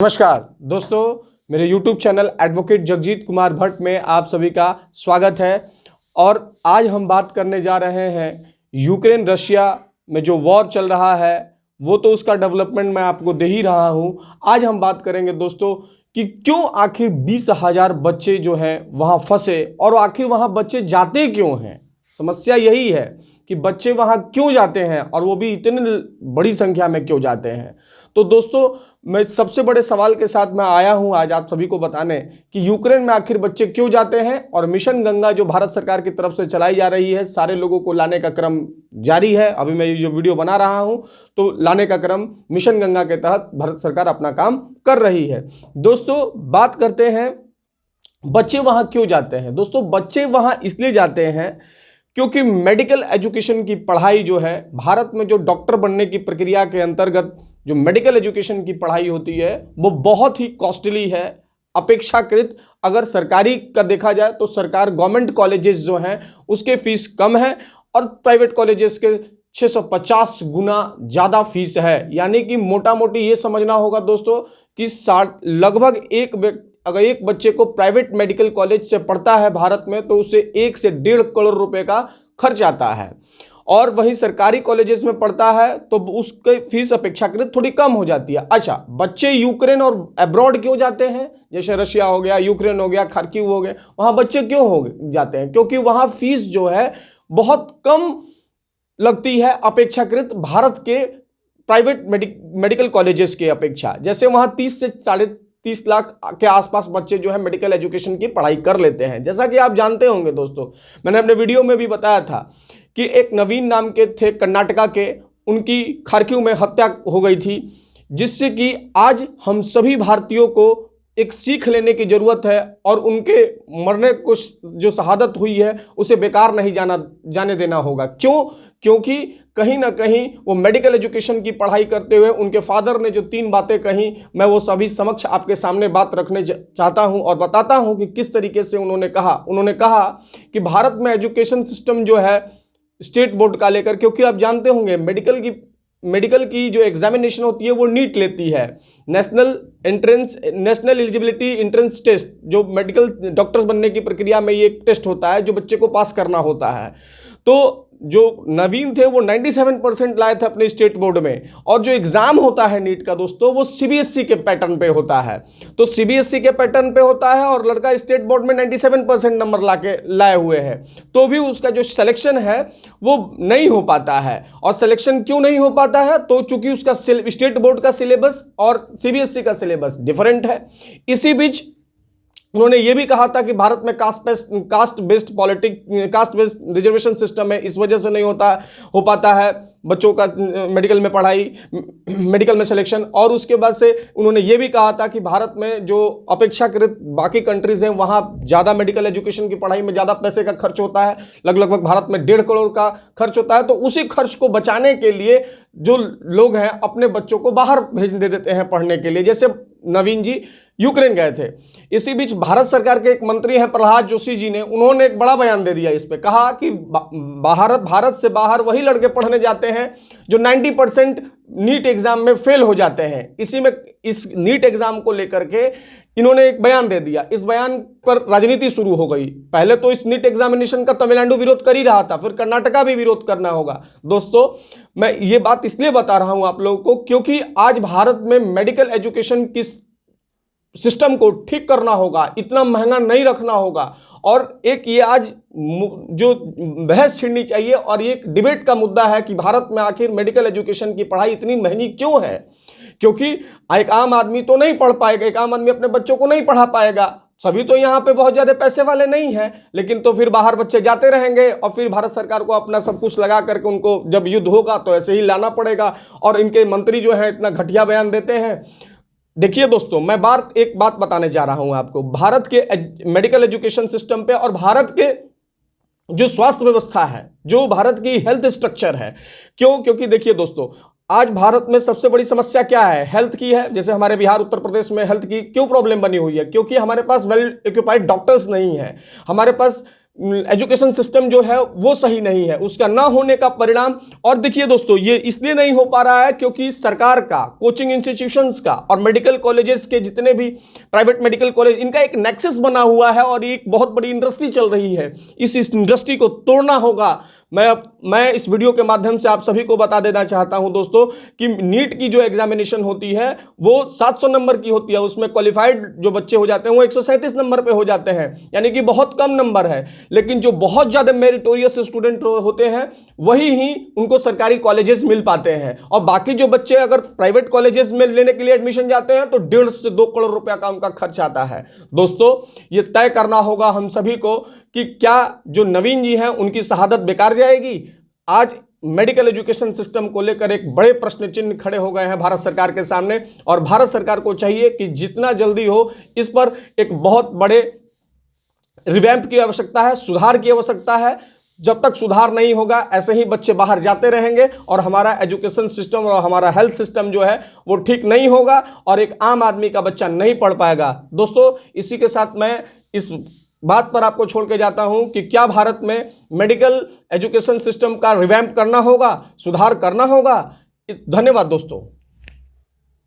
नमस्कार दोस्तों, मेरे YouTube channel advocate Jagjit Kumar Bhatt में आप सभी का स्वागत है। और आज हम बात करने जा रहे हैं यूक्रेन रशिया में जो वॉर चल रहा है वो तो उसका डेवलपमेंट मैं आपको दे ही रहा हूं। आज हम बात करेंगे दोस्तों कि क्यों आखिर 20,000 बच्चे जो हैं वहां फंसे और आखिर वहां बच्चे जाते क्यों हैं। समस्या यही है कि बच्चे वहां क्यों जाते हैं और वो भी इतनी बड़ी संख्या में क्यों जाते हैं। तो दोस्तों, मैं सबसे बड़े सवाल के साथ मैं आया हूं आज आप सभी को बताने कि यूक्रेन में आखिर बच्चे क्यों जाते हैं। और मिशन गंगा जो भारत सरकार की तरफ से चलाई जा रही है, सारे लोगों को लाने का क्रम जारी है। अभी मैं ये जो वीडियो बना रहा हूं तो लाने का क्रम मिशन गंगा के तहत भारत सरकार अपना काम कर रही है। दोस्तों, बात करते हैं बच्चे वहां क्यों जाते हैं। दोस्तों, बच्चे वहां इसलिए जाते हैं क्योंकि मेडिकल एजुकेशन की पढ़ाई जो है भारत में, जो डॉक्टर बनने की प्रक्रिया के अंतर्गत जो मेडिकल एजुकेशन की पढ़ाई होती है वो बहुत ही कॉस्टली है अपेक्षाकृत। अगर सरकारी का देखा जाए तो सरकार गवर्नमेंट कॉलेजेस जो हैं उसके फीस कम है और प्राइवेट कॉलेजेस के 650 गुना ज़्यादा फीस है। यानी कि मोटा मोटी ये समझना होगा दोस्तों कि लगभग अगर एक बच्चे को प्राइवेट मेडिकल कॉलेज से पढ़ता है भारत में तो उसे 1 से 1.5 करोड़ रुपए का खर्च आता है। और वहीं सरकारी कॉलेजेस में पढ़ता है तो उसकी फीस अपेक्षाकृत थोड़ी कम हो जाती है। अच्छा, बच्चे यूक्रेन और अब्रॉड क्यों जाते हैं, जैसे रशिया हो गया, यूक्रेन हो गया, खार्किव हो गए, वहां बच्चे क्यों हो जाते हैं? क्योंकि वहां फीस जो है बहुत कम लगती है अपेक्षाकृत भारत के प्राइवेट मेडिकल कॉलेजेस के अपेक्षा। जैसे वहां 30 से 30 लाख के आसपास बच्चे जो है मेडिकल एजुकेशन की पढ़ाई कर लेते हैं। जैसा कि आप जानते होंगे दोस्तों, मैंने अपने वीडियो में भी बताया था कि एक नवीन नाम के थे कर्नाटका के, उनकी खार्किव में हत्या हो गई थी, जिससे कि आज हम सभी भारतीयों को एक सीख लेने की जरूरत है और उनके मरने को जो शहादत हुई है उसे बेकार नहीं जाने देना होगा। क्यों? क्योंकि कहीं ना कहीं वो मेडिकल एजुकेशन की पढ़ाई करते हुए उनके फादर ने जो 3 बातें कही, मैं वो सभी समक्ष आपके सामने बात रखने चाहता हूं और बताता हूं कि किस तरीके से उन्होंने कहा कि भारत में एजुकेशन सिस्टम जो है स्टेट बोर्ड का लेकर, क्योंकि आप जानते होंगे मेडिकल की जो एग्जामिनेशन होती है वो नीट लेती है, नेशनल एलिजिबिलिटी एंट्रेंस टेस्ट, जो मेडिकल डॉक्टर्स बनने की प्रक्रिया में ये एक टेस्ट होता है जो बच्चे को पास करना होता है। तो जो नवीन थे वो 97% लाए थे अपने स्टेट बोर्ड में, और जो एग्जाम होता है नीट का दोस्तों वो सीबीएसई के पैटर्न पे होता है। तो सीबीएसई के पैटर्न पे होता है और लड़का स्टेट बोर्ड में 97% नंबर लाए हुए हैं, तो भी उसका जो सिलेक्शन है वो नहीं हो पाता है। और सिलेक्शन क्यों नहीं हो पाता है? तो चूंकि उसका स्टेट बोर्ड का सिलेबस और सीबीएसई का सिलेबस डिफरेंट है। इसी बीच उन्होंने ये भी कहा था कि भारत में कास्ट बेस्ड रिजर्वेशन सिस्टम है, इस वजह से नहीं हो पाता है बच्चों का मेडिकल में पढ़ाई, मेडिकल में सिलेक्शन। और उसके बाद से उन्होंने ये भी कहा था कि भारत में जो अपेक्षाकृत बाकी कंट्रीज हैं वहाँ ज़्यादा मेडिकल एजुकेशन की पढ़ाई में ज़्यादा पैसे का खर्च होता है, लगभग भारत में 1.5 करोड़ का खर्च होता है। तो उसी खर्च को बचाने के लिए जो लोग हैं अपने बच्चों को बाहर भेज देते हैं पढ़ने के लिए, जैसे नवीन जी यूक्रेन गए थे। इसी बीच भारत सरकार के एक मंत्री हैं प्रहलाद जोशी जी ने, उन्होंने एक बड़ा बयान दे दिया इस पे, कहा कि भारत से बाहर वही लड़के पढ़ने जाते हैं जो 90% नीट एग्जाम में फेल हो जाते हैं। इस नीट एग्जाम को लेकर के इन्होंने एक बयान दे दिया। इस बयान पर राजनीति शुरू हो गई। पहले तो इस नीट एग्जामिनेशन का तमिलनाडु विरोध कर ही रहा था, फिर कर्नाटका भी विरोध करना होगा। दोस्तों, मैं ये बात इसलिए बता रहा हूं आप लोगों को क्योंकि आज भारत में मेडिकल एजुकेशन की सिस्टम को ठीक करना होगा, इतना महंगा नहीं रखना होगा। और एक ये आज जो बहस छिड़नी चाहिए और ये एक डिबेट का मुद्दा है कि भारत में आखिर मेडिकल एजुकेशन की पढ़ाई इतनी महंगी क्यों है। क्योंकि एक आम आदमी तो नहीं पढ़ पाएगा, एक आम आदमी अपने बच्चों को नहीं पढ़ा पाएगा। सभी तो यहाँ पे बहुत ज़्यादा पैसे वाले नहीं हैं, लेकिन तो फिर बाहर बच्चे जाते रहेंगे और फिर भारत सरकार को अपना सब कुछ लगा करके उनको जब युद्ध होगा तो ऐसे ही लाना पड़ेगा। और इनके मंत्री जो है इतना घटिया बयान देते हैं। देखिए दोस्तों, मैं एक बात बताने जा रहा हूं आपको भारत के मेडिकल एजुकेशन सिस्टम पे और भारत के जो स्वास्थ्य व्यवस्था है, जो भारत की हेल्थ स्ट्रक्चर है। क्योंकि देखिए दोस्तों, आज भारत में सबसे बड़ी समस्या क्या है? हेल्थ की है। जैसे हमारे बिहार उत्तर प्रदेश में हेल्थ की क्यों प्रॉब्लम बनी हुई है? क्योंकि हमारे पास वेल इक्विपाइड डॉक्टर्स नहीं है, हमारे पास एजुकेशन सिस्टम जो है वो सही नहीं है, उसका ना होने का परिणाम। और देखिए दोस्तों, ये इसलिए नहीं हो पा रहा है क्योंकि सरकार का, कोचिंग इंस्टीट्यूशंस का और मेडिकल कॉलेजेस के जितने भी प्राइवेट मेडिकल कॉलेज, इनका एक नेक्सस बना हुआ है और एक बहुत बड़ी इंडस्ट्री चल रही है। इस इंडस्ट्री को तोड़ना होगा। मैं इस वीडियो के माध्यम से आप सभी को बता देना चाहता हूं दोस्तों कि नीट की जो एग्जामिनेशन होती है वो 700 नंबर की होती है, उसमें क्वालिफाइड जो बच्चे हो जाते हैं वो 137 नंबर पे हो जाते हैं, यानी कि बहुत कम नंबर है। लेकिन जो बहुत ज्यादा मेरिटोरियस स्टूडेंट होते हैं वही ही उनको सरकारी कॉलेजेस मिल पाते हैं, और बाकी जो बच्चे अगर प्राइवेट कॉलेजेस में लेने के लिए एडमिशन जाते हैं तो 1.5 से 2 करोड़ रुपया का उनका खर्च आता है। दोस्तों, ये तय करना होगा हम सभी को कि क्या जो नवीन जी हैं उनकी शहादत बेकार जाएगी। आज मेडिकल एजुकेशन सिस्टम को लेकर एक बड़े प्रश्न चिन्ह खड़े हो गए हैं भारत सरकार के सामने, और भारत सरकार को चाहिए कि जितना जल्दी हो इस पर एक बहुत बड़े रिवैम्प की आवश्यकता है, सुधार की आवश्यकता है। जब तक सुधार नहीं होगा ऐसे ही बच्चे बाहर जाते रहेंगे और हमारा एजुकेशन सिस्टम और हमारा हेल्थ सिस्टम जो है वो ठीक नहीं होगा और एक आम आदमी का बच्चा नहीं पढ़ पाएगा। दोस्तों, इसी के साथ मैं इस बात पर आपको छोड़ के जाता हूं कि क्या भारत में मेडिकल एजुकेशन सिस्टम का रिवैम्प करना होगा, सुधार करना होगा। धन्यवाद दोस्तों।